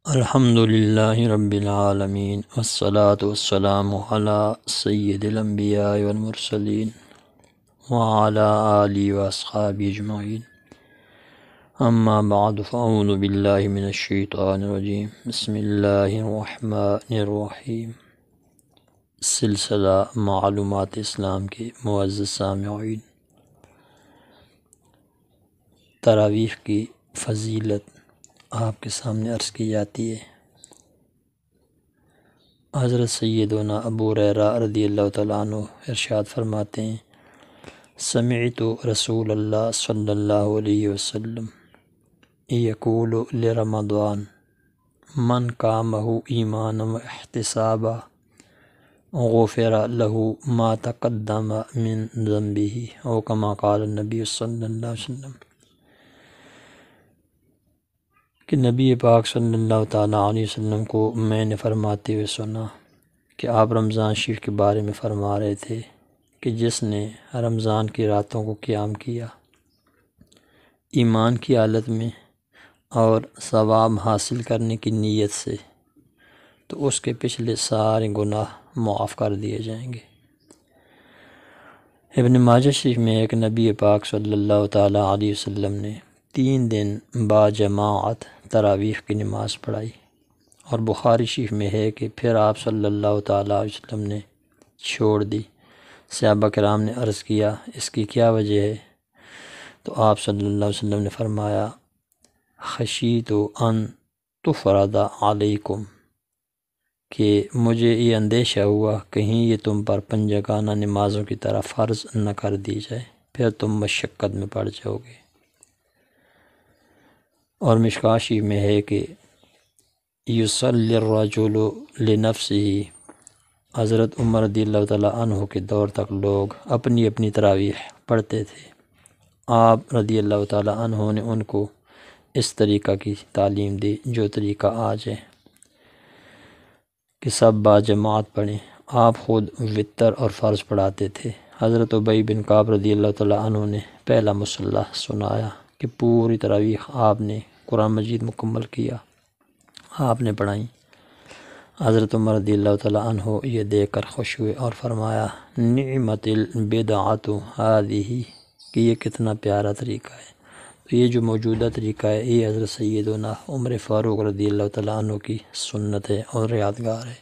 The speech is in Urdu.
الحمد للہ رب العالمین والصلاة والسلام علی سید الانبیاء والمرسلین وعلی آلہ واصحابہ اجمعین اما بعد فاعوذ باللہ من الشیطان الرجیم بسم اللہ الرحمن الرحیم۔ سلسلہ معلومات اسلام کے معزز سامعین، تراویح کی فضیلت آپ کے سامنے عرض کی جاتی ہے۔ حضرت سیدنا ابو ہریرہ رضی اللہ تعالیٰ عنہ ارشاد فرماتے ہیں، سمعت رسول اللہ صلی اللہ علیہ وسلم یقول لرمضان من قامہ ایمانا و احتسابا غفر له ما تقدم من ذنبہ او کما قال النبی صلی اللہ علیہ وسلم، کہ نبی پاک صلی اللہ تعالیٰ علیہ وسلم کو میں نے فرماتے ہوئے سنا کہ آپ رمضان شریف کے بارے میں فرما رہے تھے کہ جس نے رمضان کی راتوں کو قیام کیا ایمان کی حالت میں اور ثواب حاصل کرنے کی نیت سے، تو اس کے پچھلے سارے گناہ معاف کر دیے جائیں گے۔ ابن ماجہ شریف میں ایک نبی پاک صلی اللہ تعالیٰ علیہ وسلم نے 3 دن با جماعت تراویح کی نماز پڑھائی، اور بخاری شریف میں ہے کہ پھر آپ صلی اللہ تعالیٰ علیہ وسلم نے چھوڑ دی۔ صحابہ کرام نے عرض کیا اس کی کیا وجہ ہے؟ تو آپ صلی اللہ علیہ وسلم نے فرمایا، خشیت ان تفرض علیکم، کہ مجھے یہ اندیشہ ہوا کہیں یہ تم پر پنجگانہ نمازوں کی طرح فرض نہ کر دی جائے، پھر تم مشقت میں پڑ جاؤ گے۔ اور مشکوٰۃ شریف میں ہے کہ یصلی الرجل لنفسہ، حضرت عمر رضی اللہ تعالیٰ عنہ کے دور تک لوگ اپنی اپنی تراویح پڑھتے تھے۔ آپ رضی اللہ تعالیٰ عنہ نے ان کو اس طریقہ کی تعلیم دی جو طریقہ آج ہے کہ سب با جماعت پڑھیں۔ آپ خود وتر اور فرض پڑھاتے تھے۔ حضرت ابی بن کعب رضی اللہ تعالیٰ عنہ نے پہلا مصلح سنایا کہ پوری تراویح آپ نے قرآن مجید مکمل کیا، آپ نے پڑھائیں۔ حضرت عمر رضی اللہ تعالیٰ عنہ یہ دیکھ کر خوش ہوئے اور فرمایا، نعمت البدعۃ ہذہ، کہ یہ کتنا پیارا طریقہ ہے۔ تو یہ جو موجودہ طریقہ ہے یہ حضرت سیدنا عمر فاروق رضی اللہ تعالیٰ عنہ کی سنت ہے اور یادگار ہے۔